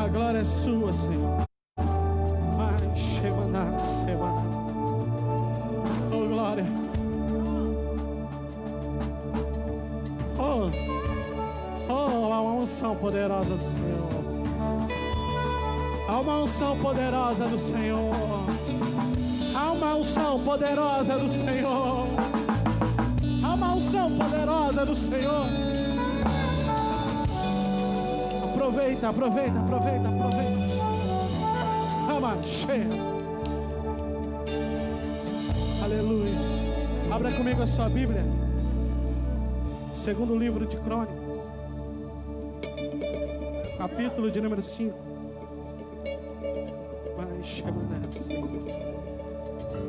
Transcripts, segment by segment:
A glória é sua, Senhor. Ai, Shemaná, Shemaná. Oh, glória. Oh, há uma unção poderosa do Senhor. Há uma unção poderosa do Senhor. Há uma unção poderosa do Senhor. Há uma unção poderosa do Senhor. Aproveita. Ama, cheia. Aleluia. Abra comigo a sua Bíblia. Segundo livro de Crônicas, capítulo de número 5.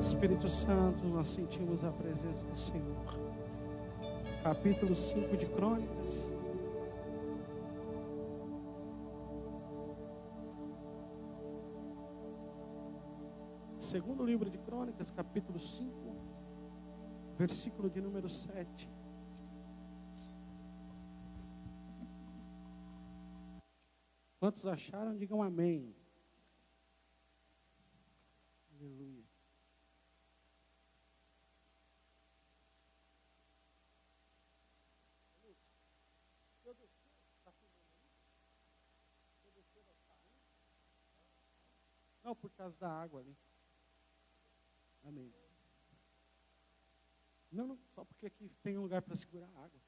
Espírito Santo, nós sentimos a presença do Senhor. Capítulo 5 de Crônicas. Segundo livro de Crônicas, capítulo 5, versículo de número 7. Quantos acharam, digam amém. Aleluia. Não, por causa da água ali. Amém. Não, só porque aqui tem um lugar para segurar a água.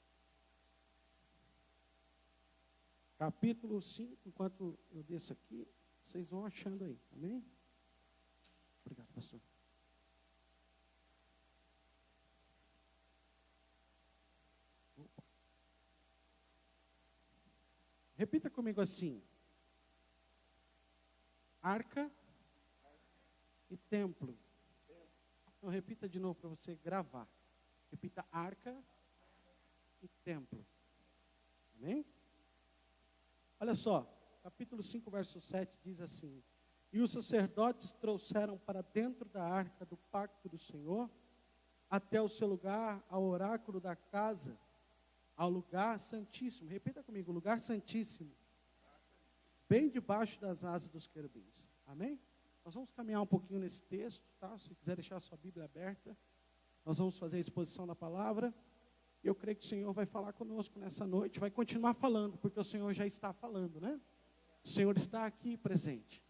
Capítulo 5, enquanto eu desço aqui, vocês vão achando aí, amém? Obrigado, pastor. Opa. Repita comigo assim: arca e templo. Então repita de novo para você gravar. Repita: arca e templo. Amém? Olha só, capítulo 5, verso 7 diz assim: e os sacerdotes trouxeram para dentro da arca do pacto do Senhor, até o seu lugar, ao oráculo da casa, ao lugar santíssimo. Repita comigo: lugar santíssimo, bem debaixo das asas dos querubins. Amém? Nós vamos caminhar um pouquinho nesse texto, tá? Se quiser deixar a sua Bíblia aberta, nós vamos fazer a exposição da palavra. E eu creio que o Senhor vai falar conosco nessa noite, vai continuar falando, porque o Senhor já está falando, né? O Senhor está aqui presente.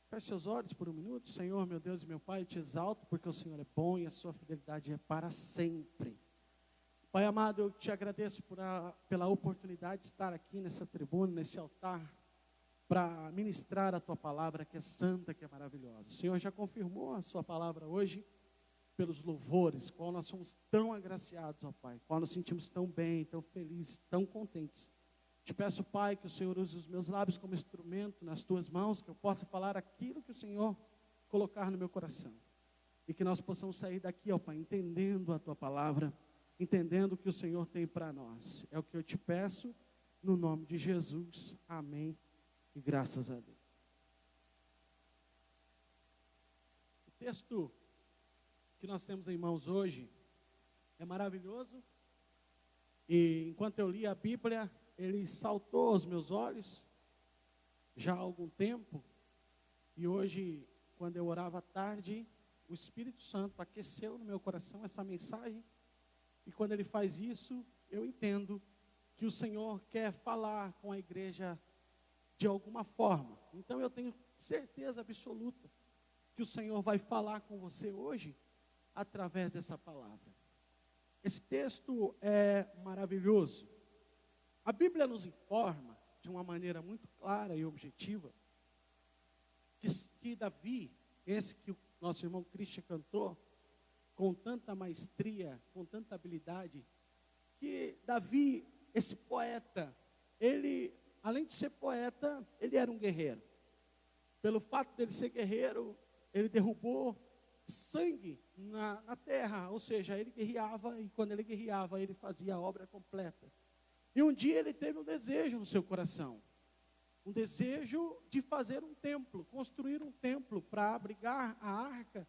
Feche seus olhos por um minuto. Senhor, meu Deus e meu Pai, eu te exalto, porque o Senhor é bom e a sua fidelidade é para sempre. Pai amado, eu te agradeço pela oportunidade de estar aqui nessa tribuna, nesse altar, para ministrar a tua palavra, que é santa, que é maravilhosa. O Senhor já confirmou a sua palavra hoje, pelos louvores, qual nós somos tão agraciados, ó Pai, qual nos sentimos tão bem, tão felizes, tão contentes. Te peço, Pai, que o Senhor use os meus lábios como instrumento nas tuas mãos, que eu possa falar aquilo que o Senhor colocar no meu coração. E que nós possamos sair daqui, ó Pai, entendendo a tua palavra, entendendo o que o Senhor tem para nós. É o que eu te peço, no nome de Jesus. Amém. E graças a Deus. O texto que nós temos em mãos hoje é maravilhoso. E enquanto eu li a Bíblia, ele saltou aos meus olhos já há algum tempo. E hoje, quando eu orava à tarde, o Espírito Santo aqueceu no meu coração essa mensagem. E quando ele faz isso, eu entendo que o Senhor quer falar com a igreja de alguma forma. Então eu tenho certeza absoluta que o Senhor vai falar com você hoje através dessa palavra. Esse texto é maravilhoso. A Bíblia nos informa de uma maneira muito clara e objetiva que Davi, esse que o nosso irmão Christian cantou com tanta maestria, com tanta habilidade, que Davi, esse poeta, ele, além de ser poeta, ele era um guerreiro. Pelo fato dele ser guerreiro, ele derrubou sangue na terra, ou seja, ele guerreava, e quando ele guerreava, ele fazia a obra completa. E um dia ele teve um desejo no seu coração, um desejo de fazer um templo, construir um templo para abrigar a arca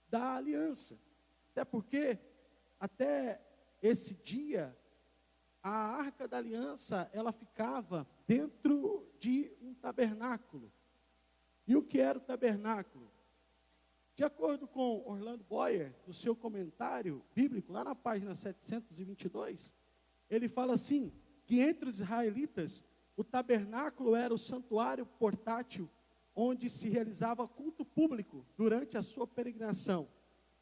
da aliança. Até porque, até esse dia, a arca da aliança, ela ficava dentro de tabernáculo. E o que era o tabernáculo? De acordo com Orlando Boyer, no seu comentário bíblico, lá na página 722, ele fala assim, que entre os israelitas, o tabernáculo era o santuário portátil, onde se realizava culto público durante a sua peregrinação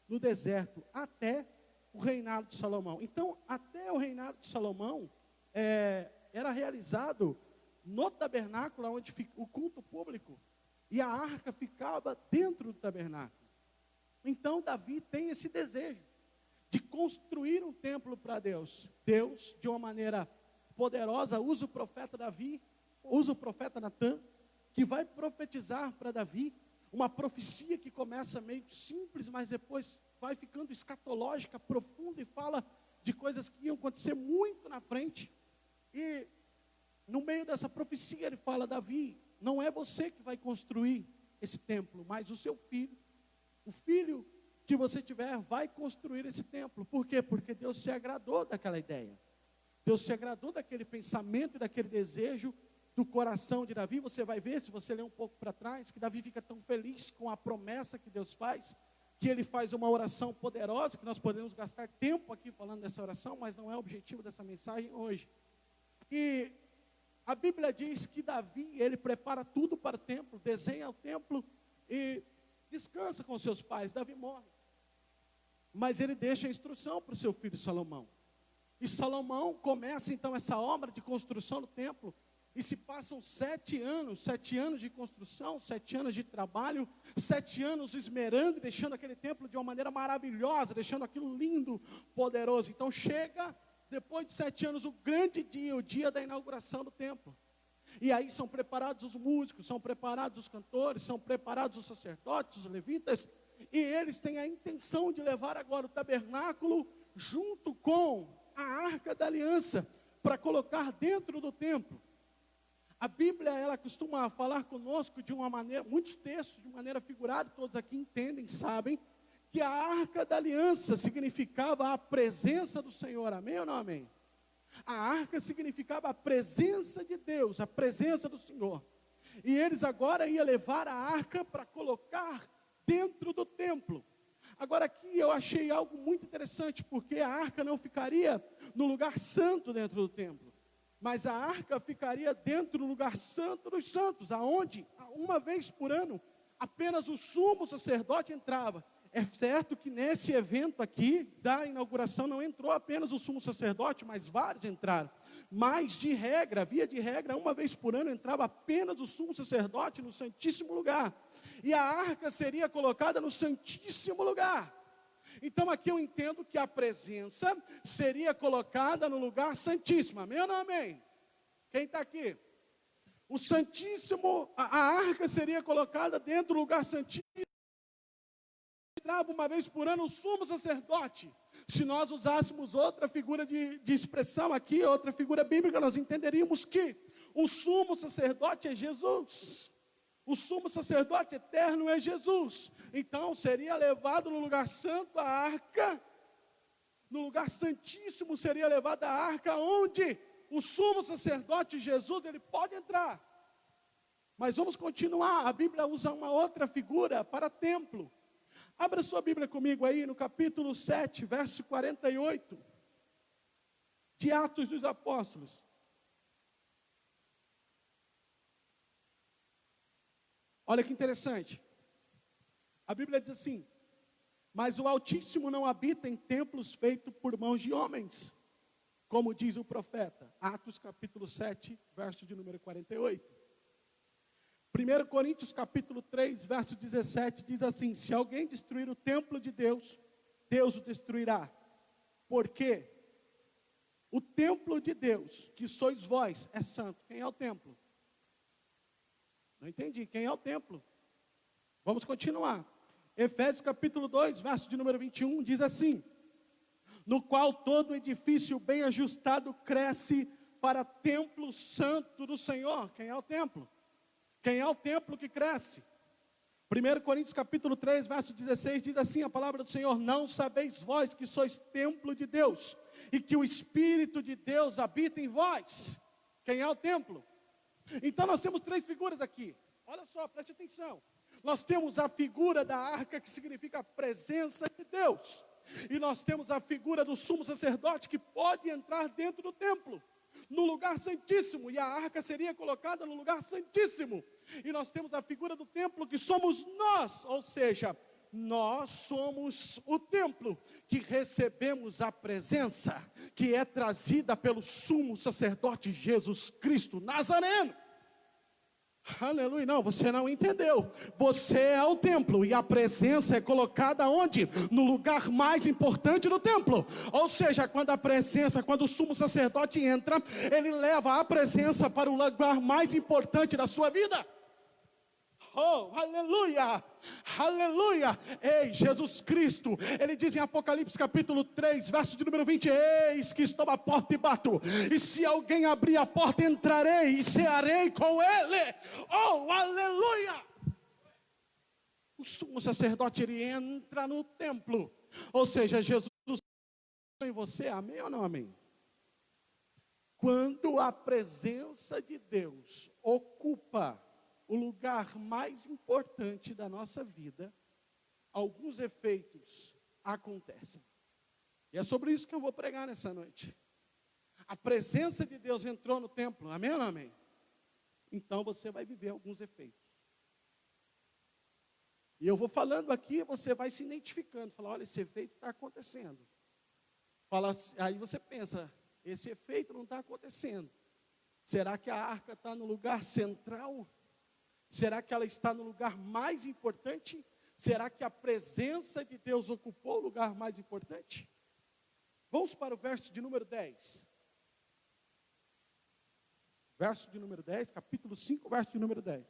no deserto, até o reinado de Salomão. Então, até o reinado de Salomão, era realizado no tabernáculo, onde fica o culto público, e a arca ficava dentro do tabernáculo. Então, Davi tem esse desejo de construir um templo para Deus. Deus, de uma maneira poderosa, usa o profeta Davi, usa o profeta Natan, que vai profetizar para Davi, uma profecia que começa meio simples, mas depois vai ficando escatológica, profunda, e fala de coisas que iam acontecer muito na frente. E no meio dessa profecia ele fala, Davi, não é você que vai construir esse templo, mas o seu filho. O filho que você tiver vai construir esse templo. Por quê? Porque Deus se agradou daquela ideia. Deus se agradou daquele pensamento e daquele desejo do coração de Davi. Você vai ver, se você ler um pouco para trás, que Davi fica tão feliz com a promessa que Deus faz, que ele faz uma oração poderosa, que nós podemos gastar tempo aqui falando dessa oração, mas não é o objetivo dessa mensagem hoje. E a Bíblia diz que Davi, ele prepara tudo para o templo, desenha o templo e descansa com seus pais. Davi morre, mas ele deixa a instrução para o seu filho Salomão. E Salomão começa então essa obra de construção do templo, e se passam 7 anos de construção, 7 anos de trabalho, 7 anos esmerando e deixando aquele templo de uma maneira maravilhosa, deixando aquilo lindo, poderoso. Então chega, depois de 7 anos, o grande dia, o dia da inauguração do templo. E aí são preparados os músicos, são preparados os cantores, são preparados os sacerdotes, os levitas, e eles têm a intenção de levar agora o tabernáculo junto com a arca da aliança, para colocar dentro do templo. A Bíblia, ela costuma falar conosco de uma maneira, muitos textos de maneira figurada, todos aqui entendem, sabem, que a arca da aliança significava a presença do Senhor, amém ou não amém? A arca significava a presença de Deus, a presença do Senhor. E eles agora iam levar a arca para colocar dentro do templo. Agora aqui eu achei algo muito interessante, porque a arca não ficaria no lugar santo dentro do templo, mas a arca ficaria dentro do lugar santo dos santos, aonde, uma vez por ano, apenas o sumo sacerdote entrava. É certo que nesse evento aqui, da inauguração, não entrou apenas o sumo sacerdote, mas vários entraram. Mas de regra, via de regra, uma vez por ano entrava apenas o sumo sacerdote no Santíssimo Lugar. E a arca seria colocada no Santíssimo Lugar. Então aqui eu entendo que a presença seria colocada no lugar santíssimo, amém ou não amém? Quem está aqui? O Santíssimo, a arca seria colocada dentro do lugar santíssimo. Entrava uma vez por ano o sumo sacerdote. Se nós usássemos outra figura de expressão aqui, outra figura bíblica, nós entenderíamos que o sumo sacerdote é Jesus. O sumo sacerdote eterno é Jesus. Então seria levado no lugar santo a arca, no lugar santíssimo seria levada a arca, onde o sumo sacerdote Jesus, ele pode entrar. Mas vamos continuar, a Bíblia usa uma outra figura para templo. Abra sua Bíblia comigo aí no capítulo 7, verso 48, de Atos dos Apóstolos. Olha que interessante. A Bíblia diz assim: mas o Altíssimo não habita em templos feitos por mãos de homens, como diz o profeta. Atos capítulo 7, verso de número 48. 1 Coríntios capítulo 3, verso 17, diz assim: se alguém destruir o templo de Deus, Deus o destruirá. Porque o templo de Deus, que sois vós, é santo. Quem é o templo? Não entendi, quem é o templo? Vamos continuar. Efésios capítulo 2, verso de número 21, diz assim: no qual todo edifício bem ajustado cresce para templo santo do Senhor. Quem é o templo? Quem é o templo que cresce? 1 Coríntios capítulo 3, verso 16, diz assim a palavra do Senhor: não sabeis vós que sois templo de Deus, e que o Espírito de Deus habita em vós. Quem é o templo? Então nós temos três figuras aqui. Olha só, preste atenção. Nós temos a figura da arca, que significa a presença de Deus. E nós temos a figura do sumo sacerdote, que pode entrar dentro do templo, no lugar santíssimo. E a arca seria colocada no lugar santíssimo. E nós temos a figura do templo, que somos nós. Ou seja, nós somos o templo que recebemos a presença, que é trazida pelo sumo sacerdote Jesus Cristo Nazareno. Aleluia, não, você não entendeu. Você é o templo e a presença é colocada onde? No lugar mais importante do templo. Ou seja, quando o sumo sacerdote entra, ele leva a presença para o lugar mais importante da sua vida. Oh, aleluia, aleluia. Ei, Jesus Cristo, ele diz em Apocalipse capítulo 3, verso de número 20, eis que estou à porta e bato, e se alguém abrir a porta, entrarei e cearei com ele. Oh, aleluia. O sumo sacerdote, ele entra no templo, ou seja, Jesus em você, amém ou não amém? Quando a presença de Deus ocupa o lugar mais importante da nossa vida, alguns efeitos acontecem. E é sobre isso que eu vou pregar nessa noite. A presença de Deus entrou no templo, amém ou não amém? Então você vai viver alguns efeitos. E eu vou falando aqui, você vai se identificando, fala, olha, esse efeito está acontecendo. Aí você pensa, esse efeito não está acontecendo. Será que a arca está no lugar central? Será que ela está no lugar mais importante? Será que a presença de Deus ocupou o lugar mais importante? Vamos para o verso de número 10. Verso de número 10, capítulo 5, verso de número 10.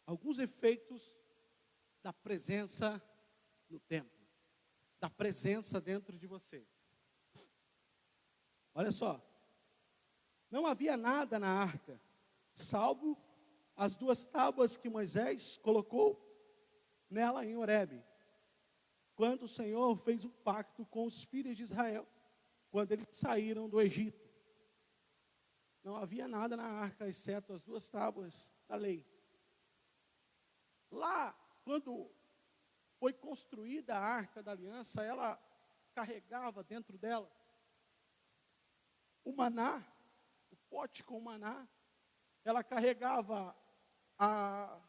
Alguns efeitos da presença no templo, da presença dentro de você. Olha só. Não havia nada na arca, salvo as 2 tábuas que Moisés colocou nela em Horebe, quando o Senhor fez um pacto com os filhos de Israel, quando eles saíram do Egito. Não havia nada na arca, exceto as 2 tábuas da lei. Lá, quando foi construída a arca da aliança, ela carregava dentro dela o maná, o pote com maná. Ela carregava a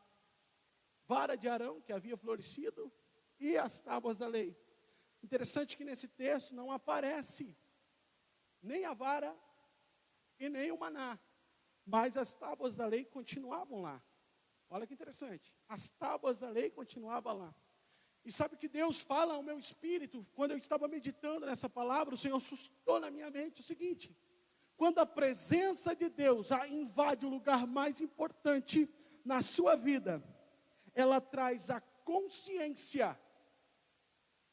vara de Arão, que havia florescido, e as tábuas da lei. Interessante que nesse texto não aparece nem a vara e nem o maná, mas as tábuas da lei continuavam lá. Olha que interessante, as tábuas da lei continuavam lá. E sabe o que Deus fala ao meu espírito? Quando eu estava meditando nessa palavra, o Senhor suscitou na minha mente o seguinte: quando a presença de Deus invade o lugar mais importante na sua vida, ela traz a consciência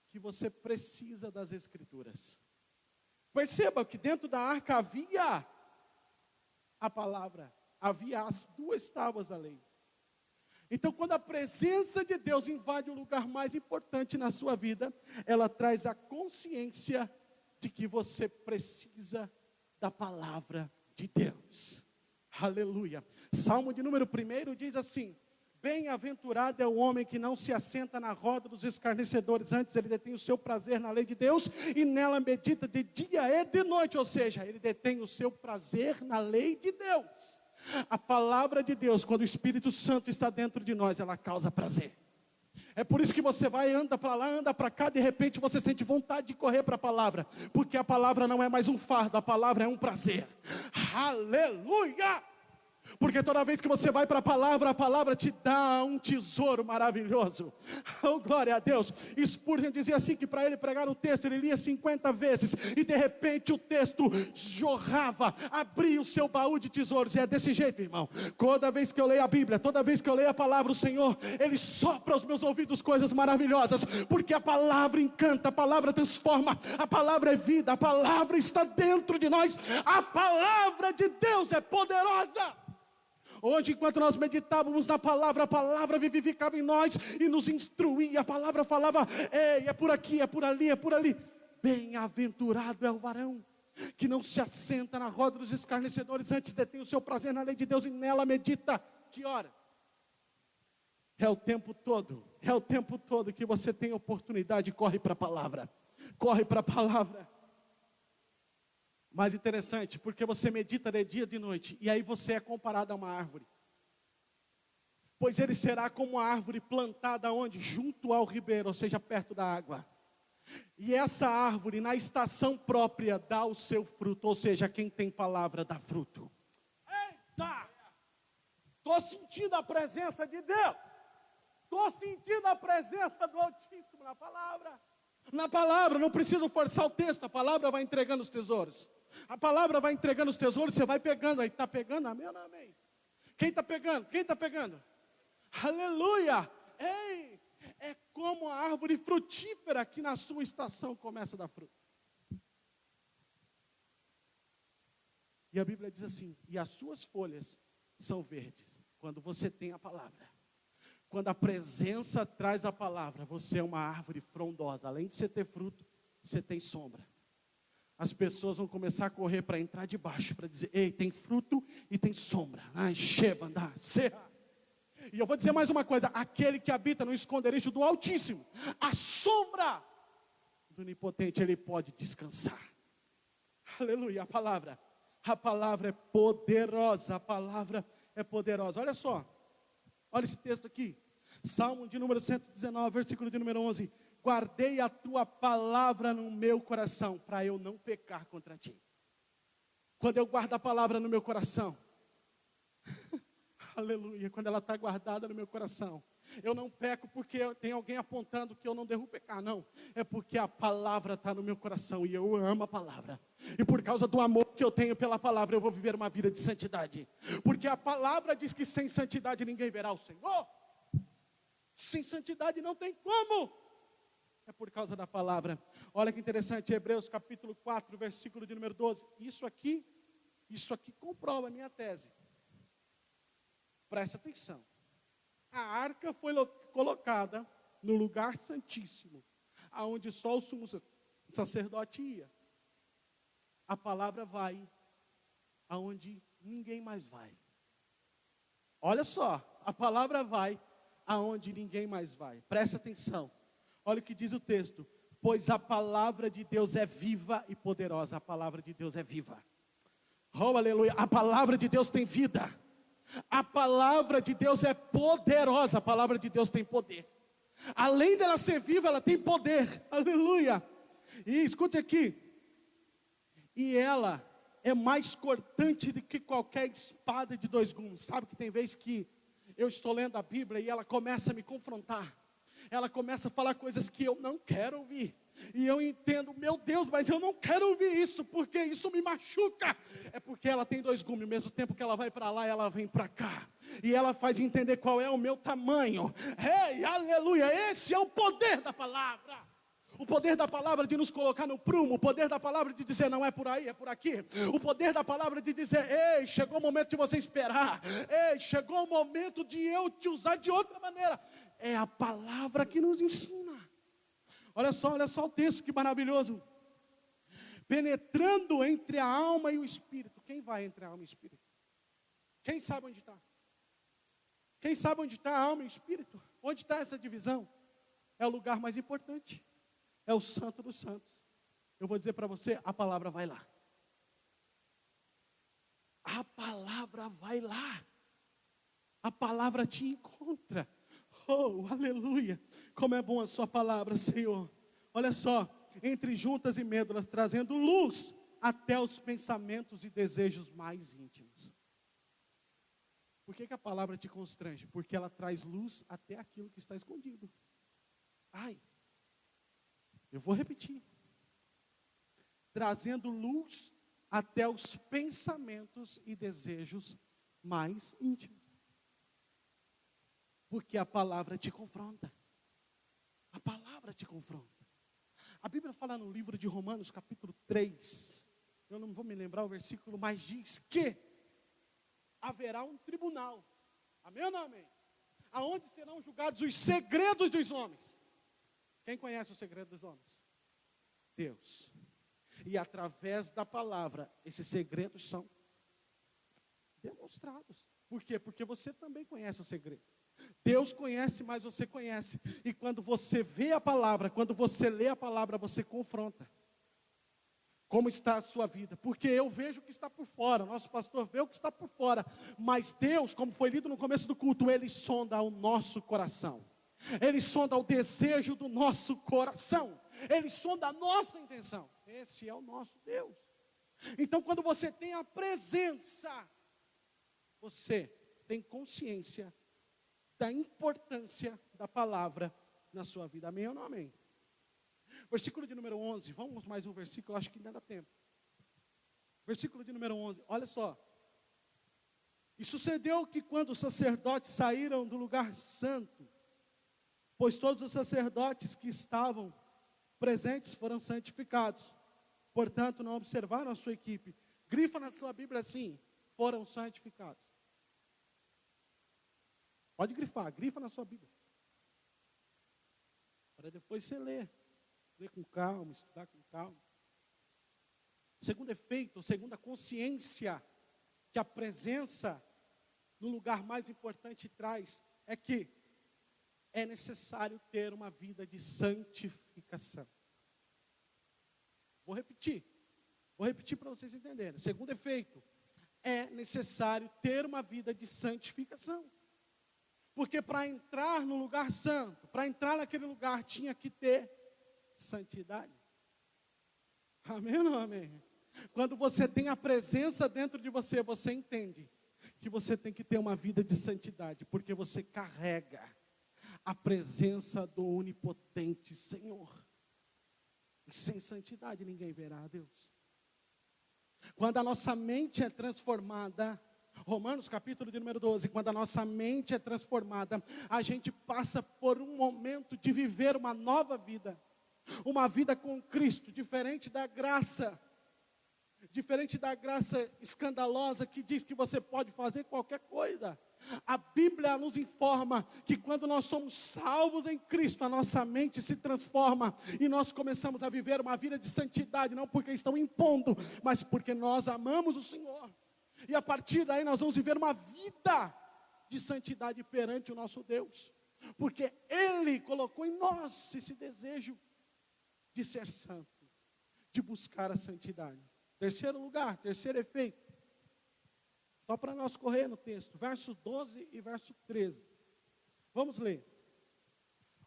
que você precisa das Escrituras. Perceba que dentro da arca havia a palavra, havia as 2 tábuas da lei. Então, quando a presença de Deus invade o lugar mais importante na sua vida, ela traz a consciência de que você precisa da palavra de Deus. Aleluia. Salmo de número 1 diz assim: bem-aventurado é o homem que não se assenta na roda dos escarnecedores, antes ele detém o seu prazer na lei de Deus, e nela medita de dia e de noite, ou seja, ele detém o seu prazer na lei de Deus. A palavra de Deus, quando o Espírito Santo está dentro de nós, ela causa prazer. É por isso que você vai, anda para lá, anda para cá, de repente você sente vontade de correr para a palavra, porque a palavra não é mais um fardo, a palavra é um prazer. Aleluia! Porque toda vez que você vai para a palavra te dá um tesouro maravilhoso. Oh, glória a Deus. Spurgeon dizia assim, que para ele pregar o texto, ele lia 50 vezes, e de repente o texto jorrava, abria o seu baú de tesouros. E é desse jeito, irmão. Toda vez que eu leio a Bíblia, toda vez que eu leio a palavra, o Senhor, Ele sopra aos meus ouvidos coisas maravilhosas, porque a palavra encanta, a palavra transforma, a palavra é vida, a palavra está dentro de nós, a palavra de Deus é poderosa. Onde enquanto nós meditávamos na palavra, a palavra vivificava em nós e nos instruía. A palavra falava, ei, é por aqui, é por ali, é por ali. bem-aventurado é o varão que não se assenta na roda dos escarnecedores, antes detém o seu prazer na lei de Deus e nela medita. Que hora? É o tempo todo que você tem oportunidade, corre para a palavra, corre para a palavra. Mais interessante, porque você medita de dia e de noite, e aí você é comparado a uma árvore. Pois ele será como uma árvore plantada onde? Junto ao ribeiro, ou seja, perto da água. E essa árvore, na estação própria, dá o seu fruto, ou seja, quem tem palavra dá fruto. Eita! Estou sentindo a presença de Deus. Estou sentindo a presença do Altíssimo na palavra. Na palavra, não preciso forçar o texto, a palavra vai entregando os tesouros. A palavra vai entregando os tesouros, você vai pegando, aí está pegando, amém ou não amém? Quem está pegando? Quem está pegando? Aleluia! Ei! É como a árvore frutífera que na sua estação começa a dar fruto. E a Bíblia diz assim, e as suas folhas são verdes, quando você tem a palavra. Quando a presença traz a palavra, você é uma árvore frondosa. Além de você ter fruto, você tem sombra. As pessoas vão começar a correr para entrar debaixo, para dizer, ei, tem fruto e tem sombra. Ai, cheba, andar, serra. E eu vou dizer mais uma coisa, aquele que habita no esconderijo do Altíssimo, a sombra do Onipotente, ele pode descansar. Aleluia, a palavra é poderosa, a palavra é poderosa. Olha só, olha esse texto aqui, Salmo de número 119, versículo de número 11. Guardei a tua palavra no meu coração, para eu não pecar contra ti. Quando eu guardo a palavra no meu coração, aleluia, quando ela está guardada no meu coração, eu não peco porque tem alguém apontando que eu não devo pecar, não. É porque a palavra está no meu coração e eu amo a palavra. E por causa do amor que eu tenho pela palavra, eu vou viver uma vida de santidade. Porque a palavra diz que sem santidade ninguém verá o Senhor. Sem santidade não tem como. É por causa da palavra. Olha que interessante, Hebreus capítulo 4, versículo de número 12. Isso aqui comprova a minha tese. Presta atenção. A arca foi colocada no lugar santíssimo, aonde só o sumo sacerdote ia. A palavra vai aonde ninguém mais vai. Olha só, a palavra vai aonde ninguém mais vai. Presta atenção. Olha o que diz o texto. Pois a palavra de Deus é viva e poderosa. A palavra de Deus é viva. Oh, aleluia. A palavra de Deus tem vida. A palavra de Deus é poderosa. A palavra de Deus tem poder. Além dela ser viva, ela tem poder. Aleluia. E escute aqui. E ela é mais cortante do que qualquer espada de dois gumes. Sabe que tem vezes que eu estou lendo a Bíblia e ela começa a me confrontar. Ela começa a falar coisas que eu não quero ouvir. E eu entendo, meu Deus, mas eu não quero ouvir isso, porque isso me machuca. É porque ela tem dois gumes, ao mesmo tempo que ela vai para lá, ela vem para cá. E ela faz entender qual é o meu tamanho. Ei, aleluia, esse é o poder da palavra. O poder da palavra de nos colocar no prumo. O poder da palavra de dizer, não é por aí, é por aqui. O poder da palavra de dizer, ei, chegou o momento de você esperar. Ei, chegou o momento de eu te usar de outra maneira. É a palavra que nos ensina. Olha só o texto, que maravilhoso. Penetrando entre a alma e o espírito. Quem vai entre a alma e o espírito? Quem sabe onde está? Quem sabe onde está a alma e o espírito? Onde está essa divisão? É o lugar mais importante. É o santo dos santos. Eu vou dizer para você, a palavra vai lá. A palavra vai lá. A palavra te encontra. Oh, aleluia. Como é bom a sua palavra, Senhor. Olha só, entre juntas e mêdulas, trazendo luz até os pensamentos e desejos mais íntimos. Por que a palavra te constrange? Porque ela traz luz até aquilo que está escondido. Ai, eu vou repetir. Trazendo luz até os pensamentos e desejos mais íntimos. Porque a palavra te confronta. A palavra te confronta. A Bíblia fala no livro de Romanos, capítulo 3. Eu não vou me lembrar o versículo, mas diz que haverá um tribunal. Amém ou não amém? Aonde serão julgados os segredos dos homens. Quem conhece o segredo dos homens? Deus. E através da palavra, esses segredos são demonstrados. Por quê? Porque você também conhece o segredo. Deus conhece, mas você conhece. E quando você vê a palavra, quando você lê a palavra, você confronta. Como está a sua vida? Porque eu vejo o que está por fora, nosso pastor vê o que está por fora. Mas Deus, como foi lido no começo do culto, Ele sonda o nosso coração. Ele sonda o desejo do nosso coração. Ele sonda a nossa intenção. Esse é o nosso Deus. Então, quando você tem a presença, você tem consciência da importância da palavra na sua vida. Amém ou não amém? Versículo de número 11, vamos mais um versículo, acho que ainda dá tempo. Versículo de número 11, olha só. E sucedeu que quando os sacerdotes saíram do lugar santo, pois todos os sacerdotes que estavam presentes foram santificados, portanto não observaram a sua equipe. Grifa na sua Bíblia assim, foram santificados. Pode grifar, grifa na sua Bíblia. Para depois você ler com calma, estudar com calma. Segundo efeito, segunda consciência que a presença no lugar mais importante traz, é que é necessário ter uma vida de santificação. Vou repetir para vocês entenderem. Segundo efeito, é necessário ter uma vida de santificação. Porque para entrar no lugar santo, para entrar naquele lugar, tinha que ter santidade. Amém ou não amém? Quando você tem a presença dentro de você, você entende que você tem que ter uma vida de santidade, porque você carrega a presença do onipotente Senhor. E sem santidade ninguém verá a Deus. Quando a nossa mente é transformada, Romanos capítulo de número 12, quando a nossa mente é transformada, a gente passa por um momento de viver uma nova vida. Uma vida com Cristo, diferente da graça escandalosa que diz que você pode fazer qualquer coisa. A Bíblia nos informa que quando nós somos salvos em Cristo, a nossa mente se transforma e nós começamos a viver uma vida de santidade, não porque estão impondo, mas porque nós amamos o Senhor. E a partir daí nós vamos viver uma vida de santidade perante o nosso Deus, porque Ele colocou em nós esse desejo de ser santo, de buscar a santidade. Terceiro lugar, terceiro efeito, só para nós correr no texto, verso 12 e verso 13. Vamos ler.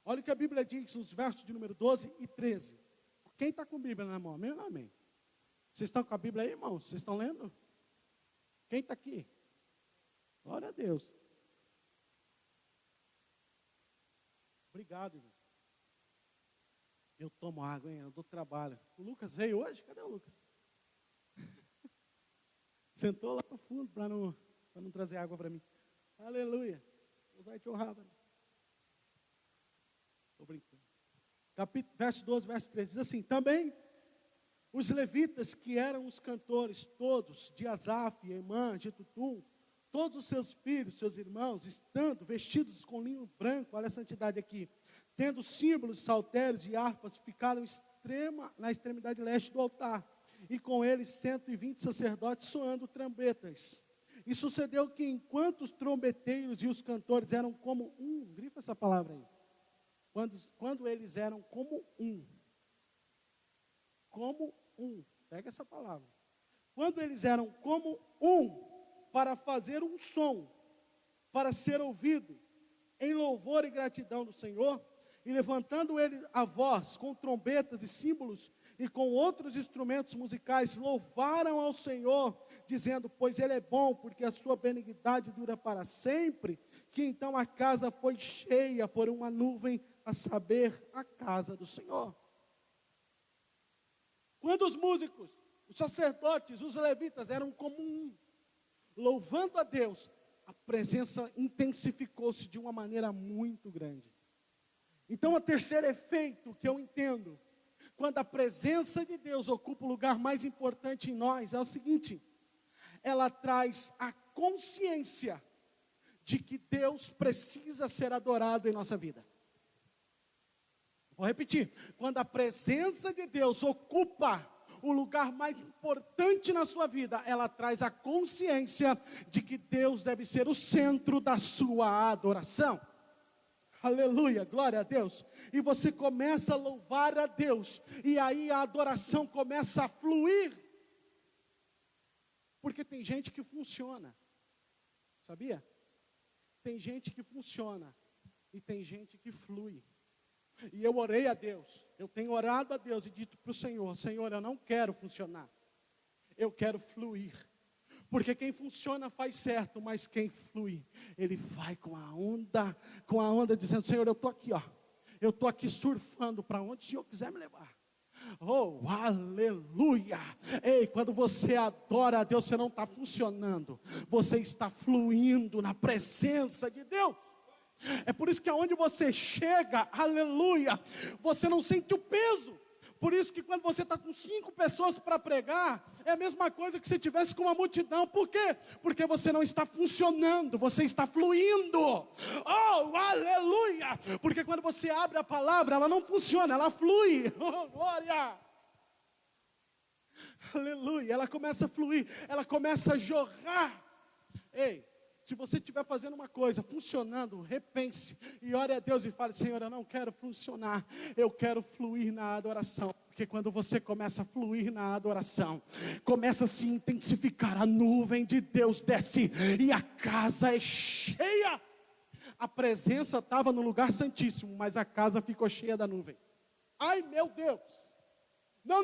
Olha o que a Bíblia diz nos versos de número 12 e 13. Quem está com a Bíblia na mão? Amém ou não amém? Vocês estão com a Bíblia aí, irmãos? Vocês estão lendo? Quem está aqui? Glória a Deus. Obrigado, irmão. Eu tomo água, hein? Eu dou trabalho. O Lucas veio hoje? Cadê o Lucas? Sentou lá no fundo para não trazer água para mim. Aleluia. Deus vai te honrar. Estou brincando. Verso 12, verso 13. Diz assim: também os levitas, que eram os cantores todos, de Asaf, Emã, Jetutum, todos os seus filhos, seus irmãos, estando vestidos com linho branco, olha a santidade aqui, tendo símbolos, saltérios e harpas, ficaram na extremidade leste do altar, e com eles 120 sacerdotes soando trombetas. E sucedeu que enquanto os trombeteiros e os cantores eram como um, grifa essa palavra aí, quando eles eram como um, pega essa palavra, quando eles eram como um, para fazer um som, para ser ouvido, em louvor e gratidão do Senhor, e levantando ele a voz, com trombetas e símbolos, e com outros instrumentos musicais, louvaram ao Senhor, dizendo: pois Ele é bom, porque a sua benignidade dura para sempre. Que então a casa foi cheia por uma nuvem, a saber, a casa do Senhor. Quando os músicos, os sacerdotes, os levitas eram como um, louvando a Deus, a presença intensificou-se de uma maneira muito grande. Então, o terceiro efeito que eu entendo, quando a presença de Deus ocupa o lugar mais importante em nós, é o seguinte: ela traz a consciência de que Deus precisa ser adorado em nossa vida. Vou repetir. Quando a presença de Deus ocupa o lugar mais importante na sua vida, ela traz a consciência de que Deus deve ser o centro da sua adoração. Aleluia, glória a Deus. E você começa a louvar a Deus, e aí a adoração começa a fluir. Porque tem gente que funciona, sabia? Tem gente que funciona, e tem gente que flui. E eu orei a Deus, eu tenho orado a Deus e dito para o Senhor: Senhor, eu não quero funcionar, eu quero fluir. Porque quem funciona faz certo, mas quem flui, ele vai com a onda dizendo: Senhor, eu estou aqui, ó, eu estou aqui surfando para onde o Senhor quiser me levar. Oh, aleluia! Ei, quando você adora a Deus, você não está funcionando, você está fluindo na presença de Deus. É por isso que aonde você chega, aleluia, você não sente o peso. Por isso que quando você está com 5 pessoas para pregar, é a mesma coisa que se tivesse com uma multidão. Por quê? Porque você não está funcionando, você está fluindo. Oh, aleluia! Porque quando você abre a palavra, ela não funciona, ela flui. Oh, glória! Aleluia! Ela começa a fluir, ela começa a jorrar. Ei, se você estiver fazendo uma coisa, funcionando, repense e ore a Deus e fale: Senhor, eu não quero funcionar, eu quero fluir na adoração. Porque quando você começa a fluir na adoração, começa a se intensificar, a nuvem de Deus desce e a casa é cheia. A presença estava no lugar santíssimo, mas a casa ficou cheia da nuvem. Ai, meu Deus! Não,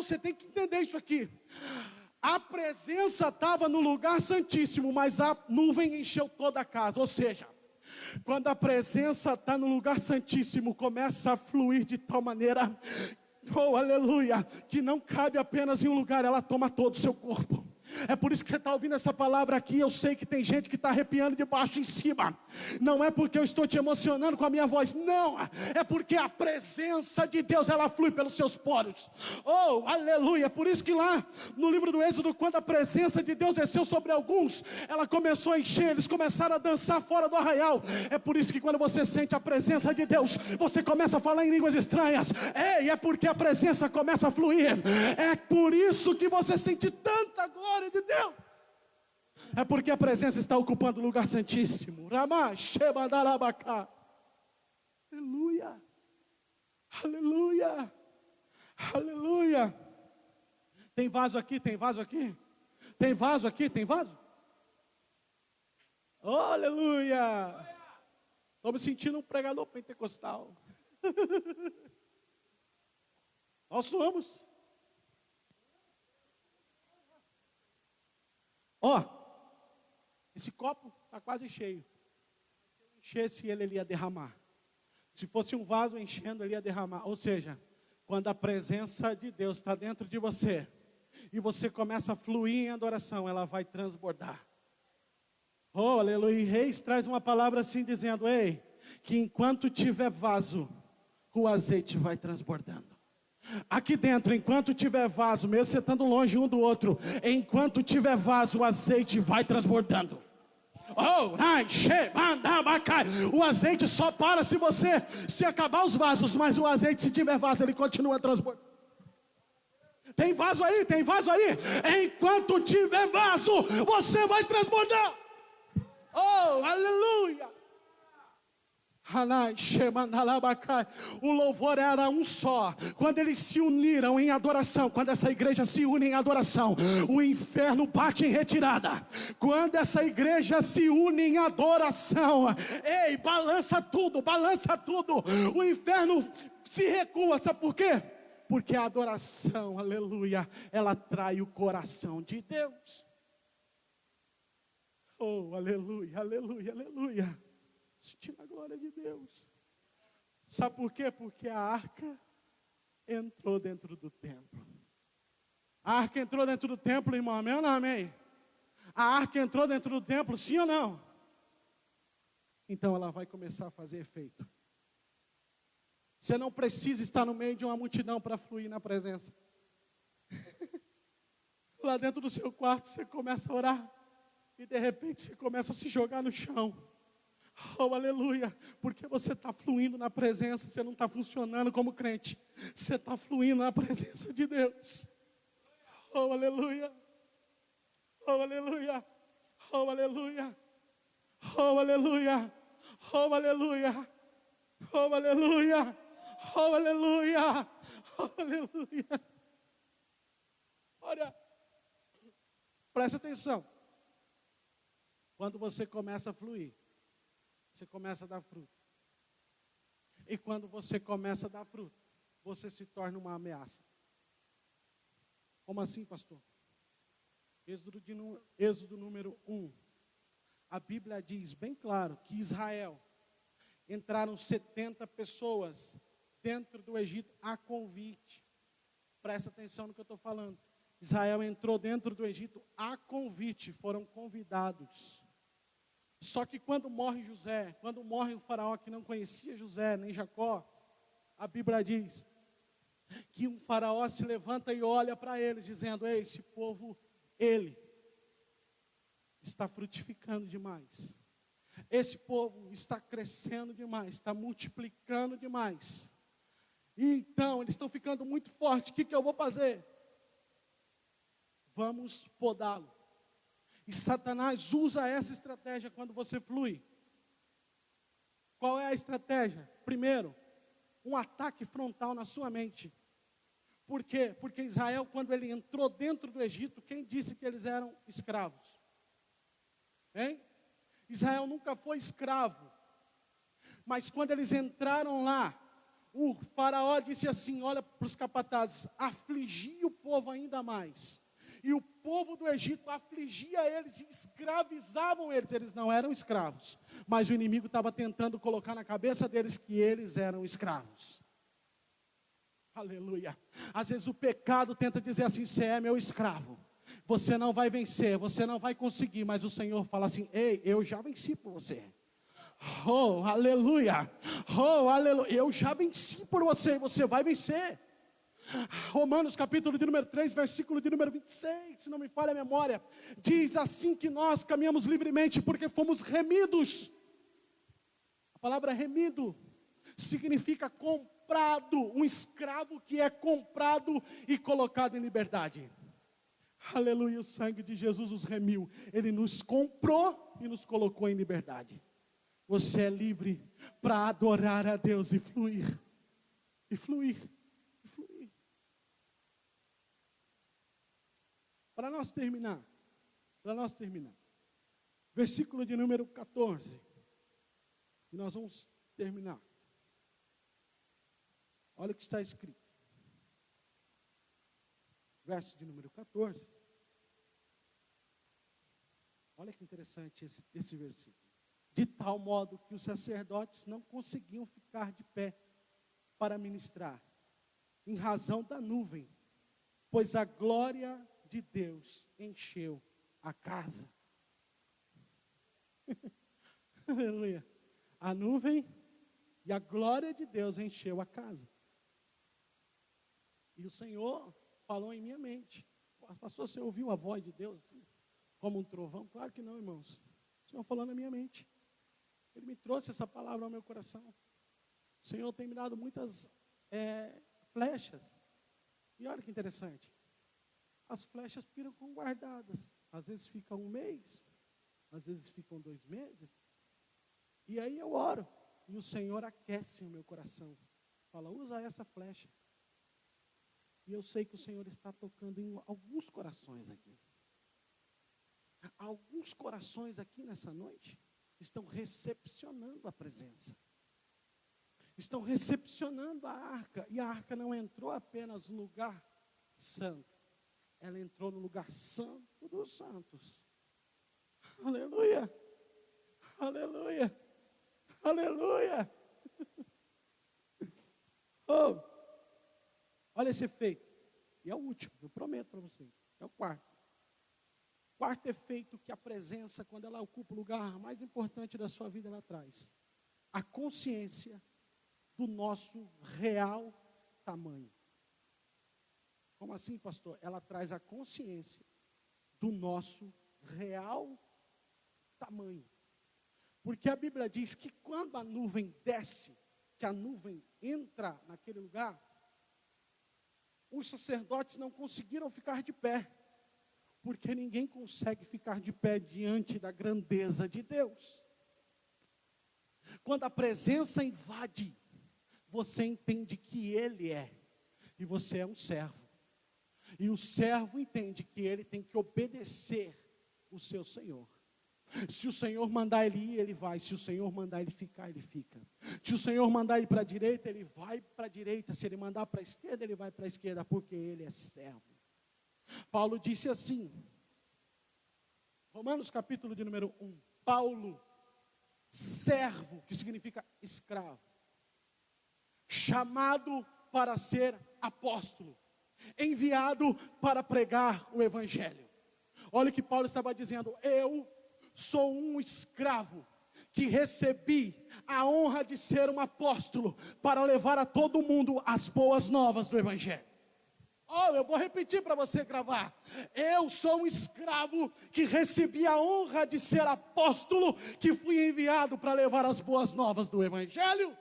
você tem que entender isso aqui. A presença estava no lugar santíssimo, mas a nuvem encheu toda a casa. Ou seja, quando a presença está no lugar santíssimo, começa a fluir de tal maneira, oh aleluia, que não cabe apenas em um lugar, ela toma todo o seu corpo. É por isso que você está ouvindo essa palavra aqui. Eu sei que tem gente que está arrepiando de baixo em cima. Não é porque eu estou te emocionando com a minha voz, não, é porque a presença de Deus, ela flui pelos seus poros. Oh, aleluia. Por isso que lá no livro do Êxodo, quando a presença de Deus desceu sobre alguns, ela começou a encher, eles começaram a dançar fora do arraial. É por isso que quando você sente a presença de Deus, você começa a falar em línguas estranhas. Ei, é porque a presença começa a fluir. É por isso que você sente tanta glória de Deus. É porque a presença está ocupando o lugar santíssimo. Aleluia. Aleluia. Aleluia. Tem vaso aqui? Tem vaso aqui? Tem vaso aqui? Tem vaso? Oh, aleluia. Estou me sentindo um pregador pentecostal. Nós somos. Ó, esse copo está quase cheio. Se eu enchesse ele ia derramar. Se fosse um vaso enchendo, ele ia derramar. Ou seja, quando a presença de Deus está dentro de você, e você começa a fluir em adoração, ela vai transbordar. Oh, aleluia. E Reis traz uma palavra assim dizendo: ei, que enquanto tiver vaso, o azeite vai transbordando. Aqui dentro, enquanto tiver vaso, mesmo você estando longe um do outro, enquanto tiver vaso, o azeite vai transbordando. Oh, o azeite só para se acabar os vasos, mas o azeite, se tiver vaso, ele continua transbordando. Tem vaso aí? Tem vaso aí? Enquanto tiver vaso, você vai transbordar. Oh, aleluia. O louvor era um só. Quando eles se uniram em adoração, quando essa igreja se une em adoração, o inferno bate em retirada. Quando essa igreja se une em adoração, ei, balança tudo, o inferno se recua. Sabe por quê? Porque a adoração, aleluia, ela atrai o coração de Deus. Oh, aleluia, aleluia, aleluia. Sentindo a glória de Deus. Sabe por quê? Porque a arca entrou dentro do templo. A arca entrou dentro do templo, irmão. Amém ou não amém? A arca entrou dentro do templo, sim ou não? Então ela vai começar a fazer efeito. Você não precisa estar no meio de uma multidão para fluir na presença. Lá dentro do seu quarto você começa a orar. E de repente você começa a se jogar no chão. Oh, aleluia, porque você está fluindo na presença, você não está funcionando como crente, você está fluindo na presença de Deus. Oh, aleluia, oh, aleluia, oh, aleluia, oh, aleluia, oh, aleluia, oh, aleluia, oh, aleluia, oh, aleluia. Olha, presta atenção, quando você começa a fluir, você começa a dar fruto. E quando você começa a dar fruto, você se torna uma ameaça. Como assim, pastor? Êxodo número 1. A Bíblia diz bem claro que Israel, entraram 70 pessoas dentro do Egito a convite. Presta atenção no que eu estou falando. Israel entrou dentro do Egito a convite, foram convidados. Só que quando morre José, quando morre o faraó que não conhecia José nem Jacó, a Bíblia diz que um faraó se levanta e olha para eles dizendo: ei, esse povo, ele está frutificando demais. Esse povo está crescendo demais, está multiplicando demais. E então, eles estão ficando muito fortes, o que eu vou fazer? Vamos podá-lo. E Satanás usa essa estratégia quando você flui. Qual é a estratégia? Primeiro, um ataque frontal na sua mente. Por quê? Porque Israel, quando ele entrou dentro do Egito, quem disse que eles eram escravos? Hein? Israel nunca foi escravo. Mas quando eles entraram lá, o faraó disse assim, olha para os capatazes: afligia o povo ainda mais. E o povo do Egito afligia eles e escravizavam eles. Eles não eram escravos, mas o inimigo estava tentando colocar na cabeça deles que eles eram escravos. Aleluia. Às vezes o pecado tenta dizer assim: você é meu escravo, você não vai vencer, você não vai conseguir. Mas o Senhor fala assim: ei, eu já venci por você. Oh, aleluia. Oh, aleluia. Eu já venci por você, você vai vencer. Romanos capítulo de número 3, versículo de número 26, se não me falha a memória, diz assim que nós caminhamos livremente porque fomos remidos. A palavra remido significa comprado, um escravo que é comprado e colocado em liberdade. Aleluia, o sangue de Jesus os remiu, Ele nos comprou e nos colocou em liberdade. Você é livre para adorar a Deus e fluir, e fluir, e fluir. Para nós terminar, versículo de número 14, e nós vamos terminar. Olha o que está escrito, verso de número 14, olha que interessante esse versículo. De tal modo que os sacerdotes não conseguiam ficar de pé para ministrar, em razão da nuvem, pois a glória de Deus encheu a casa. Aleluia. A nuvem e a glória de Deus encheu a casa. E o Senhor falou em minha mente: pastor, você ouviu a voz de Deus assim, como um trovão? Claro que não, irmãos. O Senhor falou na minha mente. Ele me trouxe essa palavra ao meu coração. O Senhor tem me dado muitas flechas. E olha que interessante. As flechas ficam guardadas. Às vezes ficam 1 mês. Às vezes ficam 2 meses. E aí eu oro. E o Senhor aquece o meu coração. Fala: usa essa flecha. E eu sei que o Senhor está tocando em alguns corações aqui. Alguns corações aqui nessa noite estão recepcionando a presença. Estão recepcionando a arca. E a arca não entrou apenas no lugar santo. Ela entrou no lugar santo dos santos. Aleluia. Aleluia. Aleluia. Oh, olha esse efeito. E é o último, eu prometo para vocês. É o quarto. Quarto efeito que a presença, quando ela ocupa o lugar mais importante da sua vida, ela traz: a consciência do nosso real tamanho. Como assim, pastor? Ela traz a consciência do nosso real tamanho. Porque a Bíblia diz que quando a nuvem desce, que a nuvem entra naquele lugar, os sacerdotes não conseguiram ficar de pé, porque ninguém consegue ficar de pé diante da grandeza de Deus. Quando a presença invade, você entende que Ele é, e você é um servo. E o servo entende que ele tem que obedecer o seu Senhor. Se o Senhor mandar ele ir, ele vai. Se o Senhor mandar ele ficar, ele fica. Se o Senhor mandar ele para a direita, ele vai para a direita. Se ele mandar para a esquerda, ele vai para a esquerda, porque ele é servo. Paulo disse assim, Romanos capítulo de número 1, Paulo, servo, que significa escravo, chamado para ser apóstolo, enviado para pregar o evangelho. Olha o que Paulo estava dizendo: eu sou um escravo que recebi a honra de ser um apóstolo para levar a todo mundo as boas novas do evangelho. Oh, eu vou repetir para você gravar. Eu sou um escravo que recebi a honra de ser apóstolo, que fui enviado para levar as boas novas do evangelho.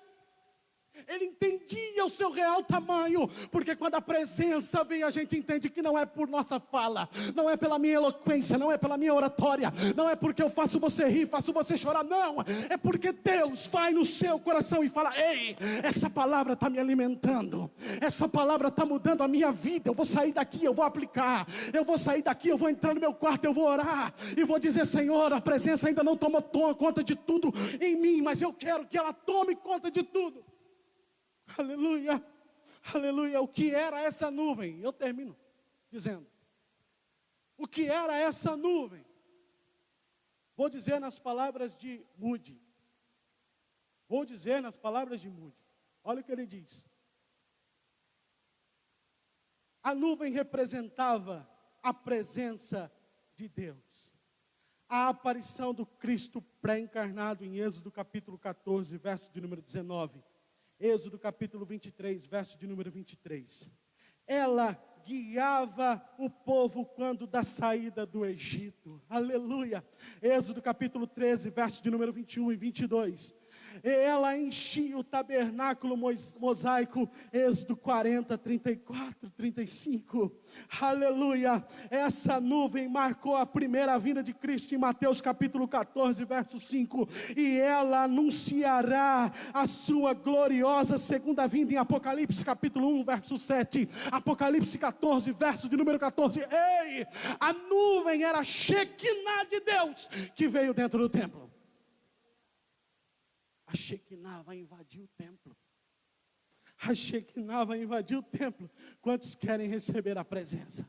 Ele entendia o seu real tamanho, porque quando a presença vem, a gente entende que não é por nossa fala, não é pela minha eloquência, não é pela minha oratória, não é porque eu faço você rir, faço você chorar, não, é porque Deus vai no seu coração e fala: ei, essa palavra está me alimentando, essa palavra está mudando a minha vida, eu vou sair daqui, eu vou aplicar, eu vou sair daqui, eu vou entrar no meu quarto, eu vou orar, e vou dizer: Senhor, a presença ainda não tomou conta de tudo em mim, mas eu quero que ela tome conta de tudo. Aleluia, aleluia. O que era essa nuvem? Eu termino dizendo: o que era essa nuvem? Vou dizer nas palavras de Moody. Olha o que ele diz. A nuvem representava a presença de Deus. A aparição do Cristo pré-encarnado em Êxodo capítulo 14, verso de número 19. Êxodo capítulo 23, verso de número 23. Ela guiava o povo quando da saída do Egito. Aleluia. Êxodo capítulo 13, verso de número 21 e 22. Ela enchia o tabernáculo mosaico. Êxodo 40, 34, 35. Aleluia. Essa nuvem marcou a primeira vinda de Cristo em Mateus capítulo 14, verso 5. E ela anunciará a sua gloriosa segunda vinda em Apocalipse capítulo 1, verso 7. Apocalipse 14, verso de número 14. Ei, a nuvem era a Shekinah de Deus que veio dentro do templo. A Shekinah vai invadir o templo. A Shekinah vai invadir o templo. Quantos querem receber a presença?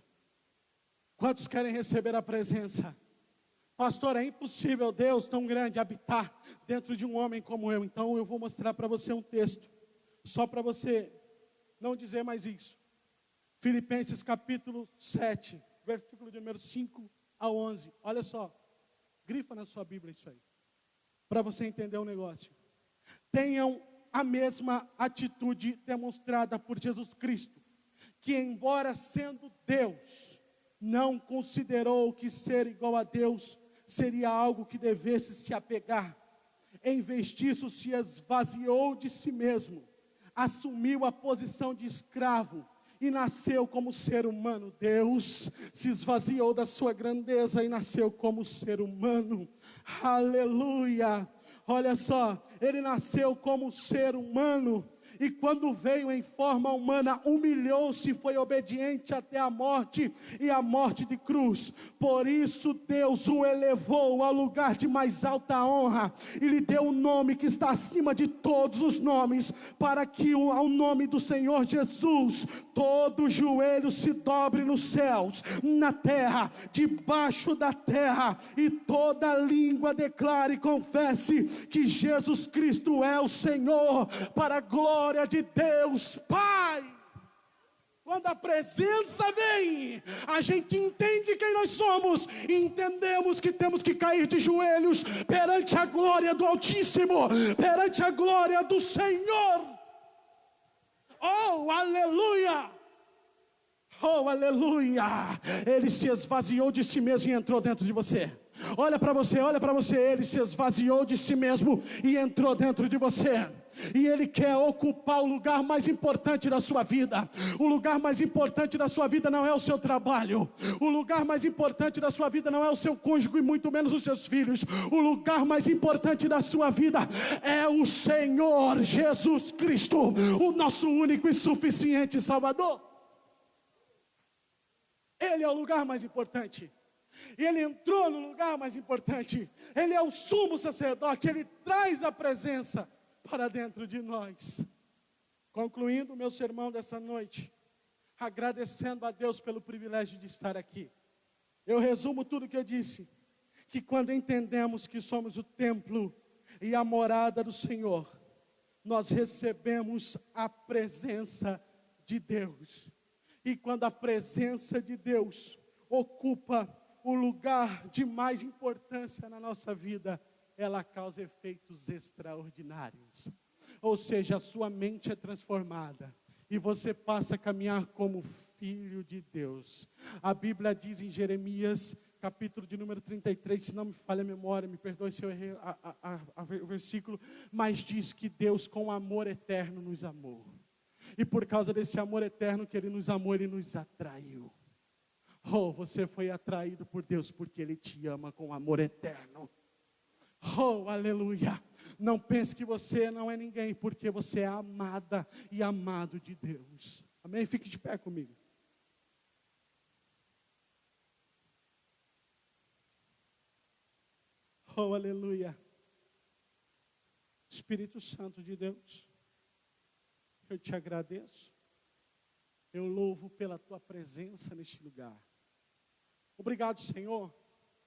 Quantos querem receber a presença? Pastor, é impossível Deus tão grande habitar dentro de um homem como eu. Então eu vou mostrar para você um texto, só para você não dizer mais isso. Filipenses capítulo 7, versículo de número 5 a 11. Olha só, grifa na sua Bíblia isso aí, para você entender o negócio. Tenham a mesma atitude demonstrada por Jesus Cristo, que embora sendo Deus, não considerou que ser igual a Deus seria algo que devesse se apegar. Em vez disso, se esvaziou de si mesmo, assumiu a posição de escravo e nasceu como ser humano. Deus se esvaziou da sua grandeza e nasceu como ser humano. Aleluia! Olha só, ele nasceu como ser humano, e quando veio em forma humana, humilhou-se e foi obediente até a morte, e a morte de cruz. Por isso Deus o elevou ao lugar de mais alta honra, e lhe deu um nome que está acima de todos os nomes, para que ao nome do Senhor Jesus, todo joelho se dobre nos céus, na terra, debaixo da terra, e toda língua declare e confesse que Jesus Cristo é o Senhor, para a glória de Deus Pai. Quando a presença vem, a gente entende quem nós somos, e entendemos que temos que cair de joelhos perante a glória do Altíssimo, perante a glória do Senhor. Oh, aleluia! Oh, aleluia! Ele se esvaziou de si mesmo e entrou dentro de você. Olha para você, Ele se esvaziou de si mesmo e entrou dentro de você. E Ele quer ocupar o lugar mais importante da sua vida. O lugar mais importante da sua vida não é o seu trabalho. O lugar mais importante da sua vida não é o seu cônjuge e muito menos os seus filhos. O lugar mais importante da sua vida é o Senhor Jesus Cristo, o nosso único e suficiente Salvador. Ele é o lugar mais importante. Ele entrou no lugar mais importante. Ele é o sumo sacerdote. Ele traz a presença para dentro de nós. Concluindo o meu sermão dessa noite, agradecendo a Deus pelo privilégio de estar aqui, eu resumo tudo que eu disse, que quando entendemos que somos o templo e a morada do Senhor, nós recebemos a presença de Deus. E quando a presença de Deus ocupa o lugar de mais importância na nossa vida, ela causa efeitos extraordinários. Ou seja, a sua mente é transformada e você passa a caminhar como filho de Deus. A Bíblia diz em Jeremias, capítulo de número 33, se não me falha a memória, me perdoe se eu errei o versículo, mas diz que Deus com amor eterno nos amou. E por causa desse amor eterno que Ele nos amou, Ele nos atraiu. Oh, você foi atraído por Deus porque Ele te ama com amor eterno. Oh, aleluia. Não pense que você não é ninguém, porque você é amada e amado de Deus. Amém? Fique de pé comigo. Oh, aleluia. Espírito Santo de Deus, eu te agradeço. Eu louvo pela tua presença neste lugar. Obrigado, Senhor,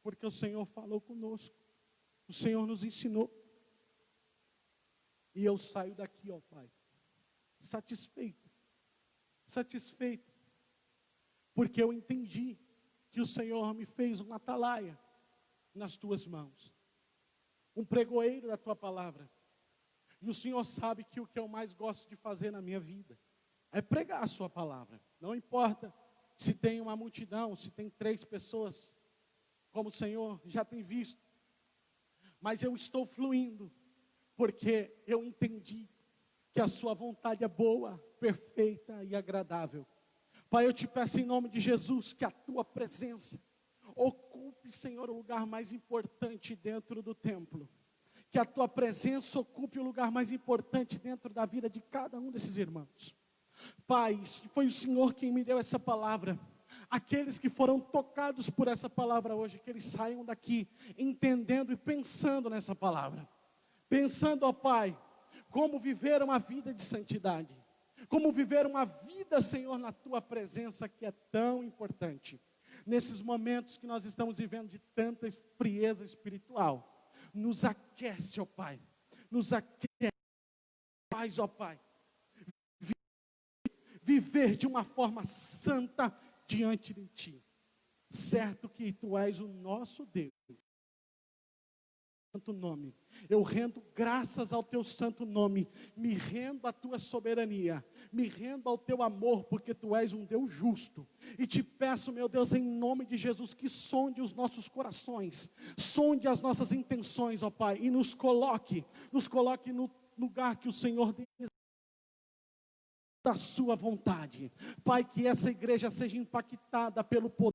porque o Senhor falou conosco. O Senhor nos ensinou. E eu saio daqui, ó Pai, satisfeito, porque eu entendi que o Senhor me fez um atalaia nas tuas mãos, um pregoeiro da tua palavra. E o Senhor sabe que o que eu mais gosto de fazer na minha vida é pregar a sua palavra. Não importa se tem uma multidão, se tem 3 pessoas, como o Senhor já tem visto. Mas eu estou fluindo, porque eu entendi que a sua vontade é boa, perfeita e agradável. Pai, eu te peço em nome de Jesus, que a tua presença ocupe, Senhor, o lugar mais importante dentro do templo. Que a tua presença ocupe o lugar mais importante dentro da vida de cada um desses irmãos. Pai, foi o Senhor quem me deu essa palavra. Aqueles que foram tocados por essa palavra hoje, que eles saiam daqui entendendo e pensando nessa palavra. Pensando, ó Pai, como viver uma vida de santidade. Como viver uma vida, Senhor, na tua presença, que é tão importante. Nesses momentos que nós estamos vivendo de tanta frieza espiritual, nos aquece, ó Pai. Nos aquece, faz, ó Pai, viver de uma forma santa diante de Ti, certo que Tu és o nosso Deus. Santo nome, eu rendo graças ao Teu santo nome, me rendo à Tua soberania, me rendo ao Teu amor, porque Tu és um Deus justo, e Te peço, meu Deus, em nome de Jesus, que sonde os nossos corações, sonde as nossas intenções, ó Pai, e nos coloque no lugar que o Senhor deseja, da sua vontade. Pai, que essa igreja seja impactada pelo poder